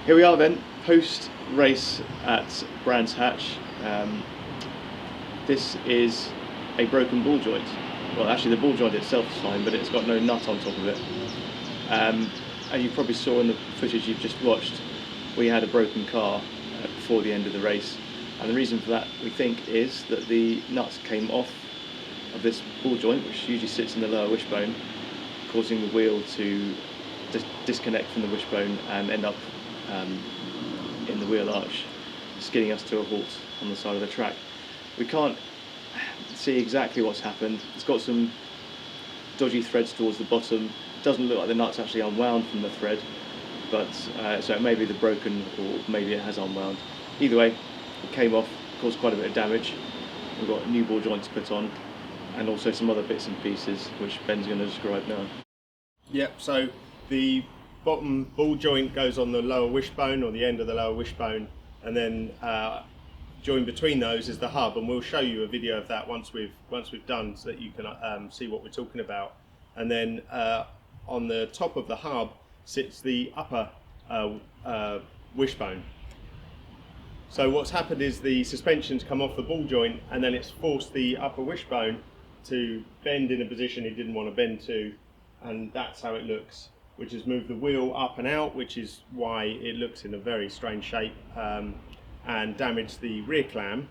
Here we are then, post-race at Brands Hatch. This is a broken ball joint. Well, actually the ball joint itself is fine, but it's got no nut on top of it. And you probably saw in the footage you've just watched, we had a broken car before the end of the race. And the reason for that, we think, is that the nuts came off of this ball joint, which usually sits in the lower wishbone, causing the wheel to disconnect from the wishbone and end up in the wheel arch, skidding us to a halt on the side of the track. We can't see exactly what's happened. It's got some dodgy threads towards the bottom. It doesn't look like the nut's actually unwound from the thread, but so it may be the broken, or maybe it has unwound. Either way, it came off, caused quite a bit of damage. We've got a new ball joint to put on, and also some other bits and pieces which Ben's going to describe now. Yep, so the bottom ball joint goes on the lower wishbone, or the end of the lower wishbone, and then joined between those is the hub, and we'll show you a video of that once we've done, so that you can see what we're talking about. And then on the top of the hub sits the upper wishbone. So what's happened is the suspension's come off the ball joint, and then it's forced the upper wishbone to bend in a position it didn't want to bend to, and that's how it looks, which has moved the wheel up and out, which is why it looks in a very strange shape, and damaged the rear clam.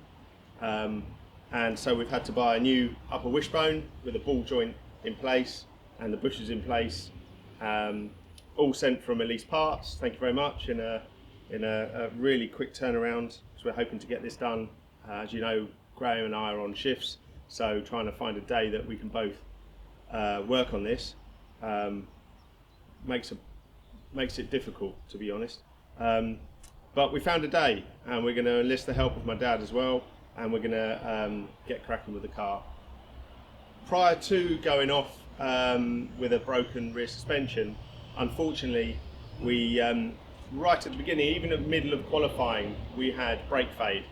And so we've had to buy a new upper wishbone with a ball joint in place and the bushes in place, all sent from Elise Parts. Thank you very much, in a really quick turnaround, because we're hoping to get this done. As you know, Graham and I are on shifts, so trying to find a day that we can both work on this makes it difficult, to be honest. But we found a day, and we're going to enlist the help of my dad as well, and we're going to get cracking with the car. Prior to going off with a broken rear suspension, unfortunately, we right at the beginning, even at the middle of qualifying, we had brake fade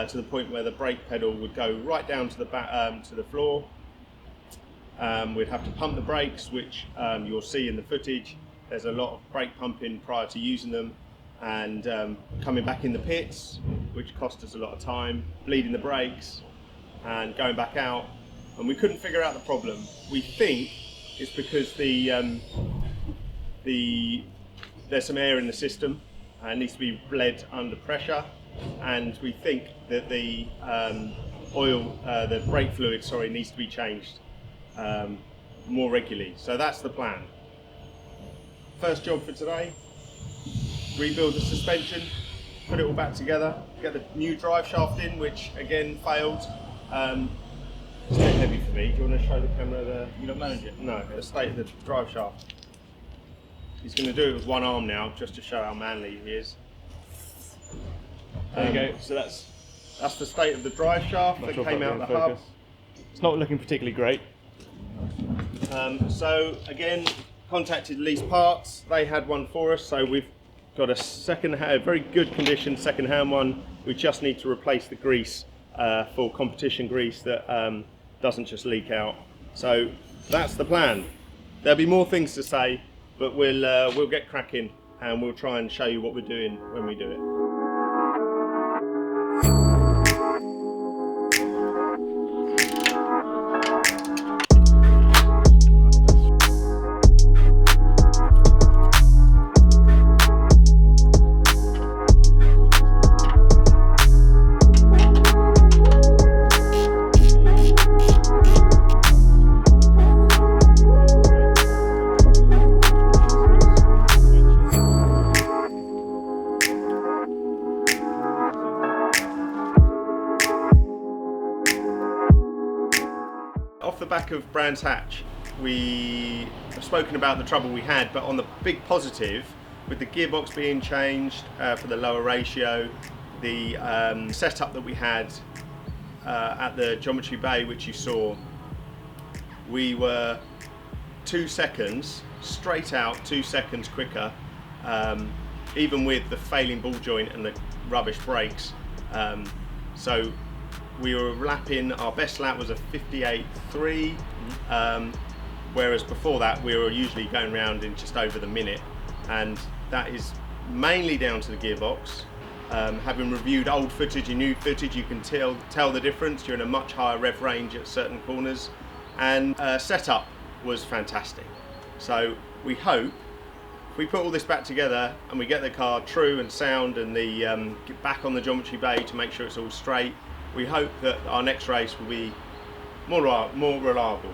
to the point where the brake pedal would go right down to the floor. We'd have to pump the brakes, which you'll see in the footage. There's a lot of brake pumping prior to using them, and coming back in the pits, which cost us a lot of time, bleeding the brakes and going back out, and we couldn't figure out the problem. We think it's because there's some air in the system and it needs to be bled under pressure, and we think that the the brake fluid, needs to be changed more regularly. So that's the plan. First job for today: rebuild the suspension, put it all back together, get the new drive shaft in, which again failed. It's a bit heavy for me. Do you want to show the camera You don't manage it? No, the state of the drive shaft. He's going to do it with one arm now, just to show how manly he is. There you go. So that's the state of the drive shaft that came out of the hub. It's not looking particularly great. So again, contacted Elise Parts. They had one for us, so we've got a very good condition second-hand one. We just need to replace the grease for competition grease that doesn't just leak out. So that's the plan. There'll be more things to say, but we'll get cracking, and we'll try and show you what we're doing when we do it. Off the back of Brands Hatch, we have spoken about the trouble we had, but on the big positive, with the gearbox being changed for the lower ratio, the setup that we had at the geometry bay, which you saw, we were 2 seconds straight out, 2 seconds quicker, even with the failing ball joint and the rubbish brakes. So we were lapping, our best lap was a 58.3, whereas before that we were usually going around in just over the minute, and that is mainly down to the gearbox. Having reviewed old footage and new footage, you can tell the difference. You're in a much higher rev range at certain corners, and setup was fantastic. So we hope if we put all this back together and we get the car true and sound, and the get back on the geometry bay to make sure it's all straight, we hope that our next race will be more reliable.